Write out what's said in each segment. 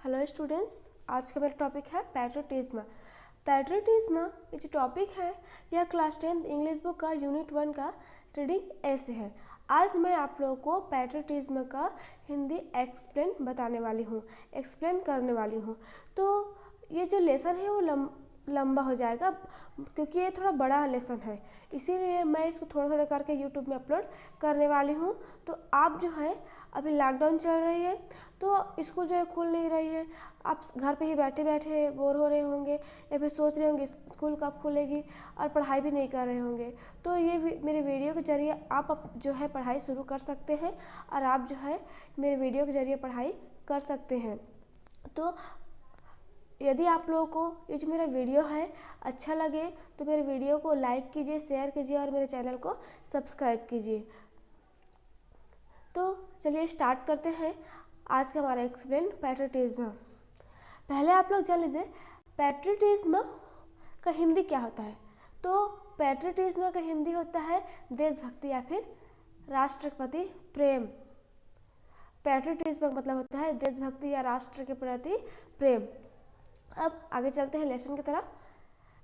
Hello students, आज का मेरा टॉपिक है पैट्रियटिज्म। पैट्रियटिज्म ये जो टॉपिक है यह क्लास 10 इंग्लिश बुक का यूनिट 1 का रीडिंग ऐसे है। आज मैं आप लोगों को पैट्रियटिज्म का हिंदी एक्सप्लेन करने वाली हूँ। तो ये जो लेसन है वो लंबा हो जाएगा क्योंकि ये थोड़ा बड़ा लेसन है, इसीलिए मैं इसको थोड़ा थोड़ा करके यूट्यूब में अपलोड करने वाली हूँ। तो आप जो है अभी लॉकडाउन चल रही है तो स्कूल जो है खुल नहीं रही है, आप घर पे ही बैठे बैठे बोर हो रहे होंगे या फिर सोच रहे होंगे स्कूल कब खुलेगी और पढ़ाई भी नहीं कर रहे होंगे। तो ये मेरे वीडियो के ज़रिए आप जो है पढ़ाई शुरू कर सकते हैं और आप जो है मेरे वीडियो के ज़रिए पढ़ाई कर सकते हैं। तो यदि आप लोगों को ये जो मेरा वीडियो है अच्छा लगे तो मेरे वीडियो को लाइक कीजिए, शेयर कीजिए और मेरे चैनल को सब्सक्राइब कीजिए। तो चलिए स्टार्ट करते हैं आज का हमारा एक्सप्लेन पैट्रियटिज्म। पहले आप लोग जान लीजिए पैट्रियटिज्म का हिंदी क्या होता है। तो पैट्रियटिज्म का हिंदी होता है देशभक्ति या फिर राष्ट्र के प्रति प्रेम। पैट्रियटिज्म का मतलब होता है देशभक्ति या राष्ट्र के प्रति प्रेम। अब आगे चलते हैं लेसन की तरफ।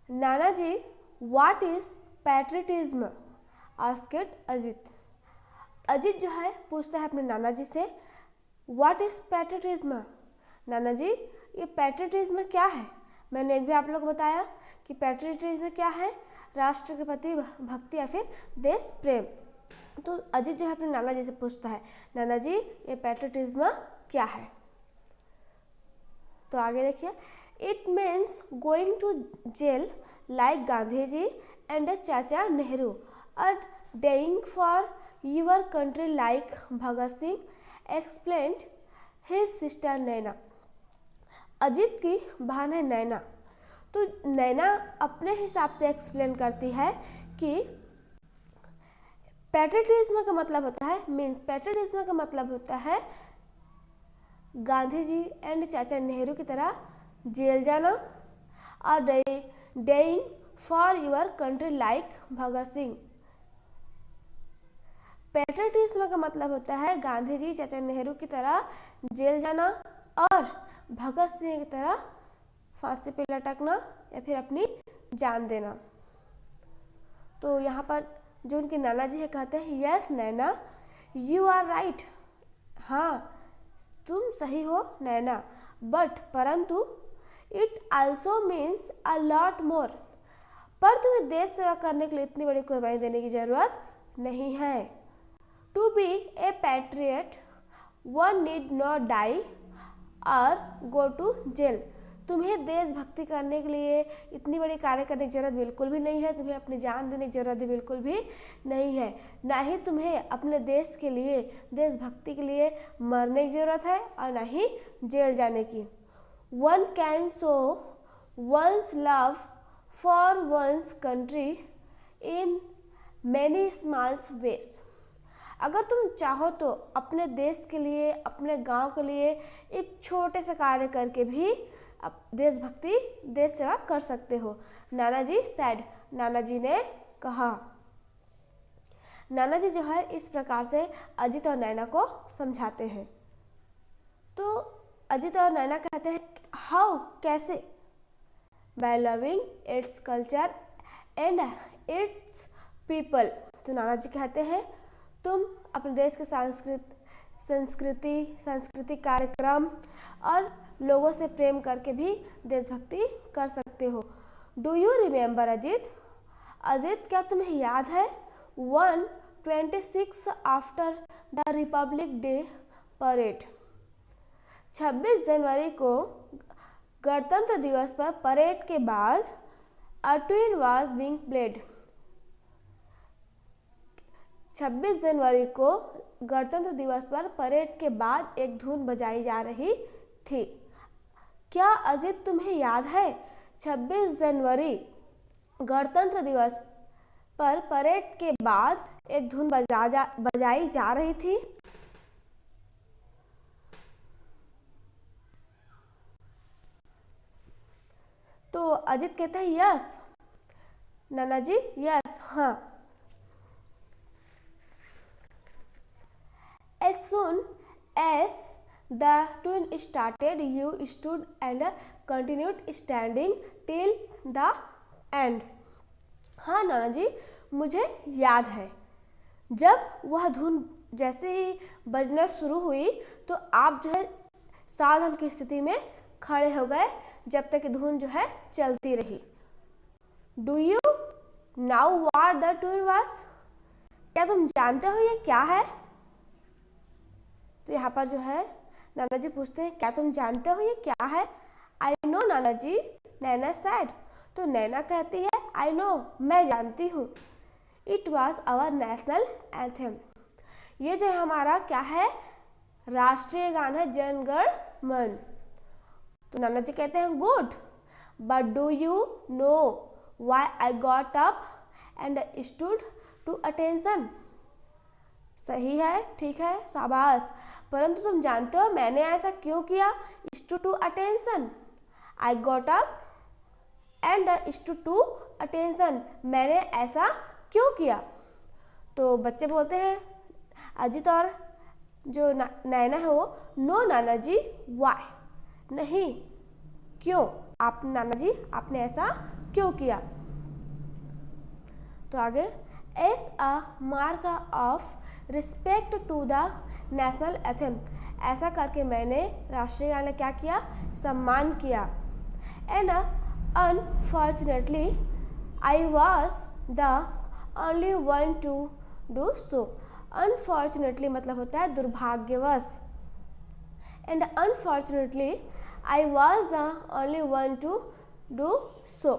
नानाजी, what is patriotism? Asked Ajit. Ajit जो है पूछता है अपने नाना जी से, व्हाट इज पैट्रियटिज्म? नाना जी, ये पैट्रियटिज्म क्या है? मैंने भी आप लोग को बताया कि पैट्रियटिज्म क्या है, राष्ट्र के प्रति भक्ति या फिर देश प्रेम। तो अजित जो है अपने नाना जी से पूछता है, नाना जी ये पैट्रियटिज्म क्या है? तो आगे देखिए, it means going to jail like Gandhi ji and Chacha Nehru और dying for your country like Bhagat Singh explained his sister Naina. Ajit की बहन है नैना। तो नैना अपने हिसाब से एक्सप्लेन करती है कि पैट्रियटिज्म का मतलब होता है पैट्रियटिज्म का मतलब होता है गांधी जी एंड चाचा नेहरू की तरह जेल जाना और dying for your country like Bhagat Singh. Patriotism का मतलब होता है गांधी जी चाचा नेहरू की तरह जेल जाना और भगत सिंह की तरह फांसी पे लटकना या फिर अपनी जान देना। तो यहाँ पर जो उनके नाना जी है कहते हैं, yes Naina you are right. हाँ तुम सही हो नैना, बट परंतु it also means a lot more. पर तुम्हें देश सेवा करने के लिए इतनी बड़ी कुर्बानी देने की जरूरत नहीं है। To be a patriot one need not die or go to jail. तुम्हें देशभक्ति करने के लिए इतनी बड़ी कार्य करने की जरूरत बिल्कुल भी नहीं है, तुम्हें अपनी जान देने की जरूरत भी बिल्कुल भी नहीं है, ना ही तुम्हें अपने देश के लिए देशभक्ति के लिए मरने की जरूरत है और ना ही जेल जाने की। One can show once love for once country in many small ways. अगर तुम चाहो तो अपने देश के लिए, अपने गांव के लिए एक छोटे से कार्य करके भी देशभक्ति, देश सेवा कर सकते हो। नाना जी सैड, नाना जी ने कहा। नाना जी जो है इस प्रकार से अजित और नैना को समझाते हैं। तो अजित और नैना कहते हैं, हाउ कैसे? By loving its culture and its people. तो नाना जी कहते हैं तुम अपने देश के सांस्कृतिक कार्यक्रम और लोगों से प्रेम करके भी देशभक्ति कर सकते हो। Do you remember Ajit? Ajit क्या तुम्हें याद है 126 after the Republic day parade? 26 जनवरी को गणतंत्र दिवस पर परेड के बाद अ ट्यून वाज बीइंग प्लेड। 26 जनवरी को गणतंत्र दिवस पर परेड के बाद एक धुन बजाई जा रही थी। क्या अजित तुम्हें याद है 26 जनवरी गणतंत्र दिवस पर परेड के बाद एक धुन बजाई जा रही थी? तो अजित कहता है यस नाना जी, यस हाँ। As soon as The tune started, you stood and continued standing till the end. हाँ नाना जी, मुझे याद है, जब वह धुन जैसे ही बजना शुरू हुई तो आप जो है सावधान की स्थिति में खड़े हो गए जब तक धुन जो है चलती रही. Do you now what the tune was? क्या तुम जानते हो ये क्या है? तो यहाँ पर जो है नाना जी पूछते हैं क्या तुम जानते हो ये क्या है? I know Nana ji, Naina sad. तो नैना कहती है आई नो, मैं जानती हूँ. It was our national anthem. ये जो है हमारा क्या है, राष्ट्रीय गान है, जन गण मन. तो नाना जी कहते हैं good, but do you know why I got up and stood to attention? सही है, ठीक है, शाबाश. परंतु तुम जानते हो मैंने ऐसा क्यों किया? Stood to attention. I got up and stood to attention. मैंने ऐसा क्यों किया? तो बच्चे बोलते हैं, अजित और जो नैना है वो, नो नाना जी व्हाई, नहीं, क्यों? आप नाना जी आपने ऐसा क्यों किया? तो आगे, as a mark of respect to the national anthem. ऐसा करके मैंने राष्ट्रीय गान क्या किया? सम्मान किया. And unfortunately I was the only one to do so. Unfortunately मतलब होता है दुर्भाग्यवश. And unfortunately I was the only one to do so.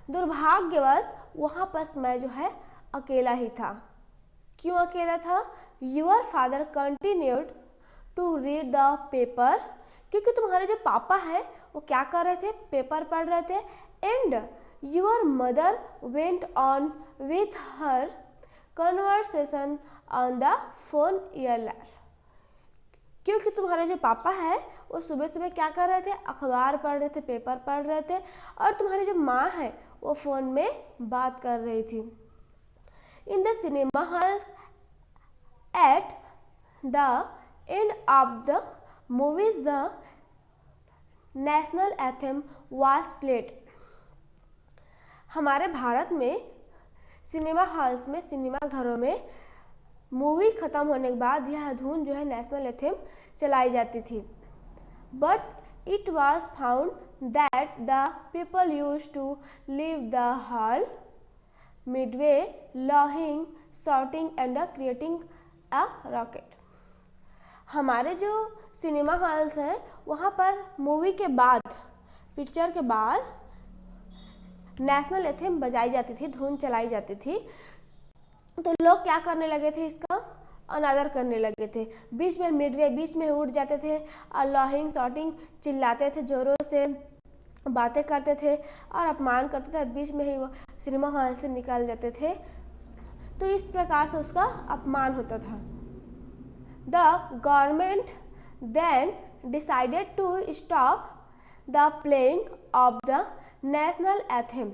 दुर्भाग्यवश वहाँ पर मैं जो है अकेला ही था. क्यों अकेला था? Your father continued to read the paper. क्योंकि तुम्हारे जो पापा है वो क्या कर रहे थे? पेपर पढ़ रहे थे. And your mother went on with her conversation on the phone earlier. क्योंकि तुम्हारे जो पापा है वो सुबह सुबह क्या कर रहे थे? अखबार पढ़ रहे थे, पेपर पढ़ रहे थे. और तुम्हारी जो माँ है वो फ़ोन में बात कर रही थी. In the cinema halls at the end of the movies the national anthem was played. हमारे भारत में सिनेमा हॉल्स में, सिनेमा घरों में मूवी ख़त्म होने के बाद यह धुन जो है नेशनल एंथम चलाई जाती थी. But it was found that the people used to leave the hall midway laughing shouting and creating a racket. हमारे जो सिनेमा हॉल्स हैं वहाँ पर मूवी के बाद, पिक्चर के बाद नेशनल एंथम बजाई जाती थी, धुन चलाई जाती थी. तो लोग क्या करने लगे थे? इसका अनादर करने लगे थे. बीच में मिडवे, बीच में उठ जाते थे और लॉहिंग शॉटिंग चिल्लाते थे, जोरों से बातें करते थे और अपमान करते थे और बीच में ही वो सिनेमा हॉल से निकल जाते थे. तो इस प्रकार से उसका अपमान होता था. The government then decided to stop the playing of the national anthem.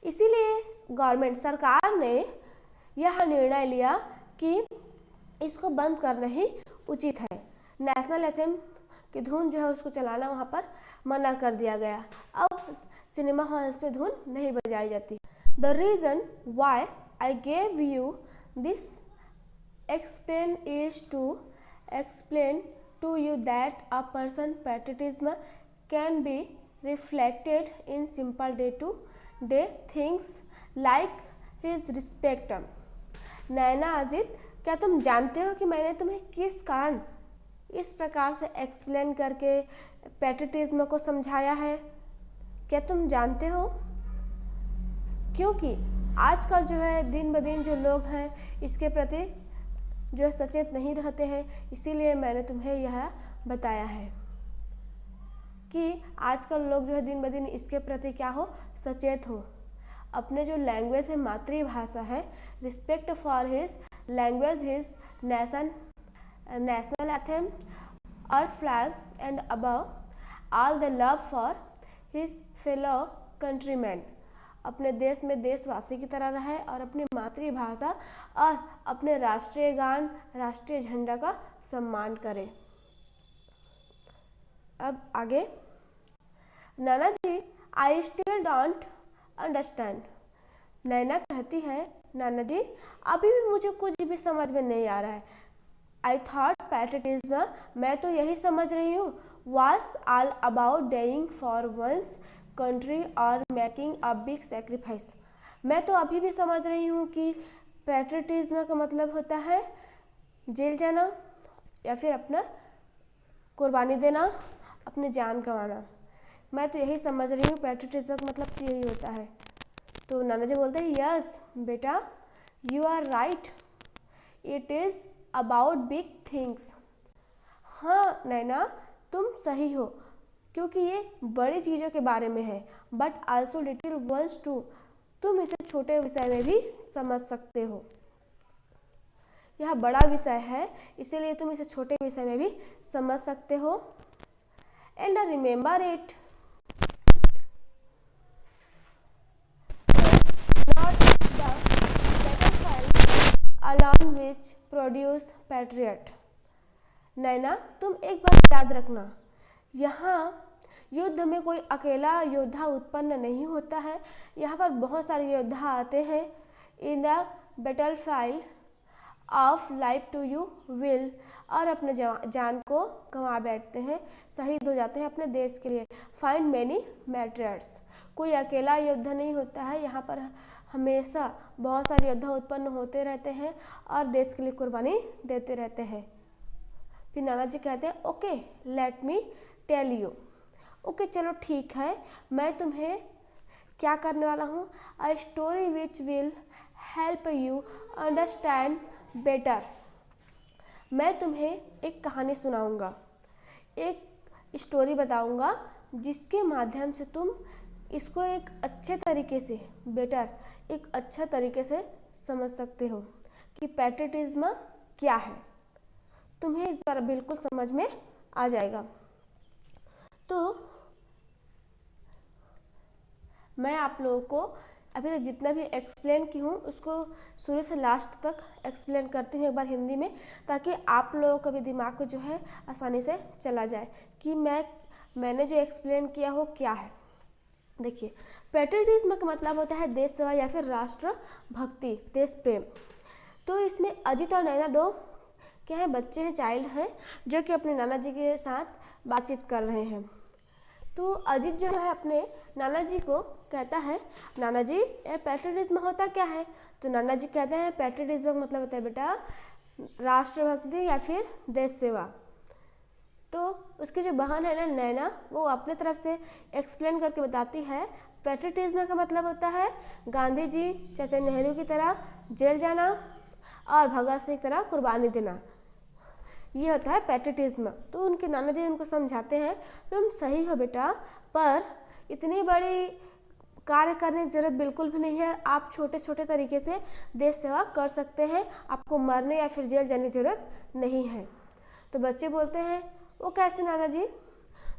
इसीलिए गवर्नमेंट, सरकार ने यह निर्णय लिया कि इसको बंद करना ही उचित है. नेशनल एंथम की धुन जो है उसको चलाना वहाँ पर मना कर दिया गया. अब सिनेमा हॉल्स में धुन नहीं बजाई जाती. The reason why I gave you this explain is to explain to you that a person patriotism can be reflected in simple day-to-day things like his respect. Naina, Ajit, क्या तुम जानते हो कि मैंने तुम्हें किस कारण इस प्रकार से एक्सप्लेन करके पैट्रियटिज्म को समझाया है? क्या तुम जानते हो? क्योंकि आजकल जो है दिन ब दिन जो लोग हैं इसके प्रति जो है सचेत नहीं रहते हैं, इसीलिए मैंने तुम्हें यह बताया है कि आजकल लोग जो है दिन ब दिन इसके प्रति क्या हो, सचेत हो. अपने जो लैंग्वेज है, मातृभाषा है, respect for his language, his national anthem और flag and above all the love for his fellow countryman. अपने देश में देशवासी की तरह रहे और अपनी मातृभाषा और अपने राष्ट्रीय गान, राष्ट्रीय झंडा का सम्मान करे. अब आगे, नैना जी आई स्टिल डोंट अंडरस्टैंड। नैना कहती है, नाना जी अभी भी मुझे कुछ भी समझ में नहीं आ रहा है। आई थॉट पैट्रियटिज्म, मैं तो यही समझ रही हूँ, was all about dying for one's country और making a big sacrifice। मैं तो अभी भी समझ रही हूँ कि पैट्रियटिज्म का मतलब होता है जेल जाना या फिर अपना कुर्बानी देना, अपनी जान गंवाना। मैं तो यही समझ रही हूँ, पैट्रियटिज्म का मतलब तो यही होता है। तो नाना जी बोलते हैं, यस बेटा you are right, it is about big things. हाँ नैना तुम सही हो, क्योंकि ये बड़ी चीज़ों के बारे में है, but also little ones too, तुम इसे छोटे विषय में भी समझ सकते हो। यह बड़ा विषय है, इसीलिए तुम इसे छोटे विषय में भी समझ सकते हो। And remember it, alone which produce patriot। नैना तुम एक बात याद रखना, यहाँ युद्ध में कोई अकेला योद्धा उत्पन्न नहीं होता है, यहाँ पर बहुत सारे योद्धा आते हैं। In the battlefield of life to you will, और अपने जान को गंवा बैठते हैं, शहीद हो जाते हैं अपने देश के लिए। फाइंड मैनी मैट्रियट्स, कोई अकेला योद्धा नहीं होता है, यहाँ पर हमेशा बहुत सारे योद्धा उत्पन्न होते रहते हैं और देश के लिए कुर्बानी देते रहते हैं। फिर नाना जी कहते हैं, okay let me tell you. Okay चलो ठीक है, मैं तुम्हें क्या करने वाला हूँ, a story which will help you understand better. मैं तुम्हें एक कहानी सुनाऊंगा, एक स्टोरी बताऊंगा, जिसके माध्यम से तुम इसको एक अच्छे तरीके से, बेटर एक अच्छा तरीके से समझ सकते हो कि पैट्रियटिज्म क्या है। तुम्हें इस बार बिल्कुल समझ में आ जाएगा। तो मैं आप लोगों को अभी तक जितना भी एक्सप्लेन की हूँ उसको शुरू से लास्ट तक एक्सप्लेन करती हूँ एक बार हिंदी में, ताकि आप लोगों का भी दिमाग को जो है आसानी से चला जाए कि मैंने जो एक्सप्लेन किया हो क्या है। देखिए, पैट्रियटिज्म का मतलब होता है देश सेवा या फिर राष्ट्र भक्ति, देश प्रेम। तो इसमें अजित और नैना दो क्या है, बच्चे हैं, चाइल्ड हैं, जो कि अपने नाना जी के साथ बातचीत कर रहे हैं। तो अजित जो है अपने नाना जी को कहता है, नाना जी ये पैट्रियटिज्म होता क्या है। तो नाना जी कहते हैं, पैट्रियटिज्म का मतलब होता है बेटा राष्ट्रभक्ति या फिर देश सेवा। तो उसकी जो बहन है ना नैना, वो अपने तरफ से एक्सप्लेन करके बताती है, पैट्रियटिज्म का मतलब होता है गांधी जी चाचा नेहरू की तरह जेल जाना और भगत सिंह की तरह कुर्बानी देना, ये होता है पैट्रियटिज्म। तो उनके नाना जी उनको समझाते हैं, तुम सही हो बेटा, पर इतनी बड़ी कार्य करने की जरूरत बिल्कुल भी नहीं है, आप छोटे छोटे तरीके से देश सेवा कर सकते हैं, आपको मरने या फिर जेल जाने की जरूरत नहीं है। तो बच्चे बोलते हैं, वो कैसे नाना जी।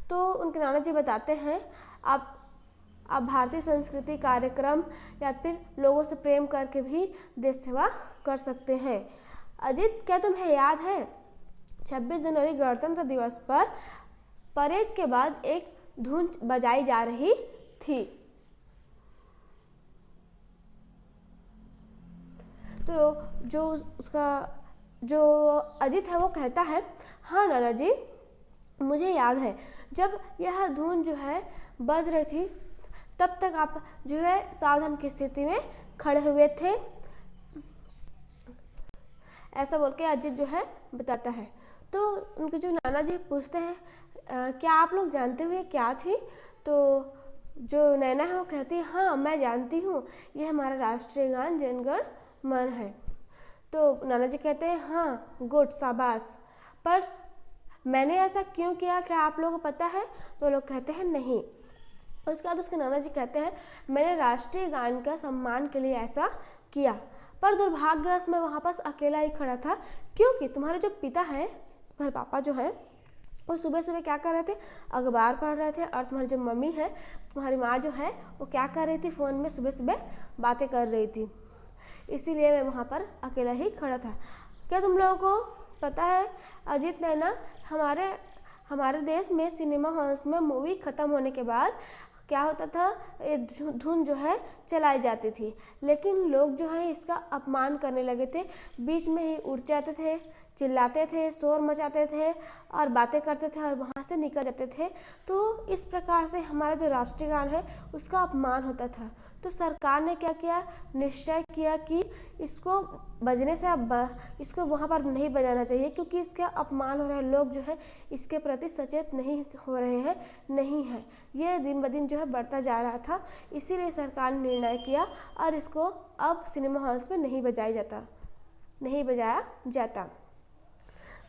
तो उनके नाना जी बताते हैं, आप भारतीय संस्कृति कार्यक्रम या फिर लोगों से प्रेम करके भी देश सेवा कर सकते हैं। अजित क्या तुम्हें याद है 26 जनवरी गणतंत्र दिवस पर परेड के बाद एक धुन बजाई जा रही थी। तो जो अजित है वो कहता है, हाँ नाना जी मुझे याद है, जब यह धुन जो है बज रही थी तब तक आप जो है सावधान की स्थिति में खड़े हुए थे, ऐसा बोल के अजित जो है बताता है। तो उनके जो नाना जी पूछते हैं, क्या आप लोग जानते हुए क्या थी। तो जो नैना है वो कहती है, हाँ मैं जानती हूँ, ये हमारा राष्ट्रीय गान जन गण मन है। तो नाना जी कहते हैं, हाँ गुड शाबाश, पर मैंने ऐसा क्यों किया, क्या आप लोगों को पता है। तो लोग कहते हैं नहीं। उसके बाद उसके नाना जी कहते हैं, मैंने राष्ट्रीय गान का सम्मान के लिए ऐसा किया, पर दुर्भाग्यवश मैं वहाँ पास अकेला ही खड़ा था, क्योंकि तुम्हारे जो पिता हैं, तुम्हारे पापा जो हैं, वो सुबह सुबह क्या कर रहे थे, अखबार पढ़ रहे थे, और तुम्हारी जो मम्मी है, तुम्हारी माँ जो है, वो क्या कर रही थी, फ़ोन में सुबह सुबह बातें कर रही थी, इसीलिए मैं वहाँ पर अकेला ही खड़ा था। क्या तुम लोगों को पता है अजित नैना हमारे देश में सिनेमा हॉल्स में मूवी ख़त्म होने के बाद क्या होता था, ये धुन जो है चलाई जाती थी, लेकिन लोग जो है इसका अपमान करने लगे थे, बीच में ही उठ जाते थे, चिल्लाते थे, शोर मचाते थे और बातें करते थे और वहाँ से निकल जाते थे। तो इस प्रकार से हमारा जो राष्ट्रीय गान है उसका अपमान होता था। तो सरकार ने क्या किया, निश्चय किया कि इसको बजने से इसको वहाँ पर नहीं बजाना चाहिए, क्योंकि इसका अपमान हो रहा है, लोग जो है इसके प्रति सचेत नहीं हो रहे हैं, नहीं है, ये दिन ब दिन जो है बढ़ता जा रहा था। इसीलिए सरकार ने निर्णय किया और इसको अब सिनेमा हॉल्स में नहीं बजाया जाता।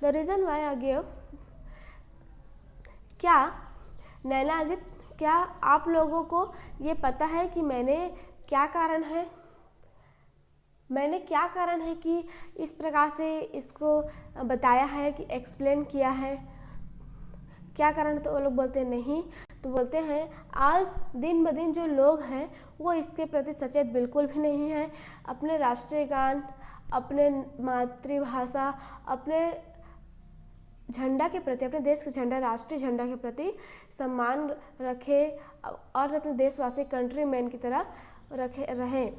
The reason why I give, क्या नैना जी, क्या आप लोगों को ये पता है कि मैंने क्या कारण है कि इस प्रकार से इसको बताया है, कि एक्सप्लेन किया है, क्या कारण? तो वो लोग बोलते हैं नहीं, तो बोलते हैं आज दिन ब दिन जो लोग हैं वो इसके प्रति सचेत बिल्कुल भी नहीं है। अपने राष्ट्रीय गान, अपने मातृभाषा, अपने झंडा के प्रति, अपने देश के झंडा, राष्ट्रीय झंडा के प्रति सम्मान रखे और अपने देशवासी कंट्रीमैन की तरह रहें।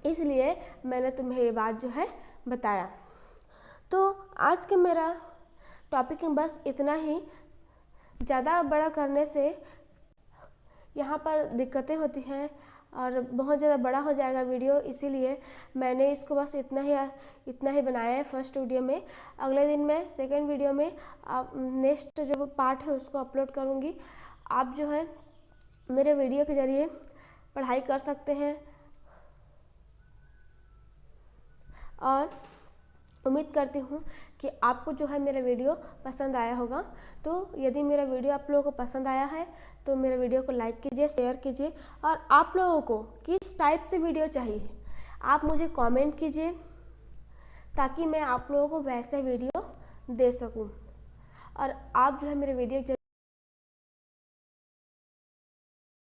इसलिए मैंने तुम्हें ये बात जो है बताया। तो आज के मेरा टॉपिक में बस इतना ही। ज़्यादा बड़ा करने से यहाँ पर दिक्कतें होती हैं और बहुत ज़्यादा बड़ा हो जाएगा वीडियो, इसीलिए मैंने इसको बस इतना ही बनाया है फर्स्ट वीडियो में। अगले दिन मैं सेकंड वीडियो में नेक्स्ट जो पार्ट है उसको अपलोड करूँगी। आप जो है मेरे वीडियो के ज़रिए पढ़ाई कर सकते हैं और उम्मीद करती हूँ कि आपको जो है मेरा वीडियो पसंद आया होगा। तो यदि मेरा वीडियो आप लोगों को पसंद आया है तो मेरे वीडियो को लाइक कीजिए, शेयर कीजिए, और आप लोगों को किस टाइप से वीडियो चाहिए आप मुझे कमेंट कीजिए, ताकि मैं आप लोगों को वैसे वीडियो दे सकूं। और आप जो है मेरे वीडियो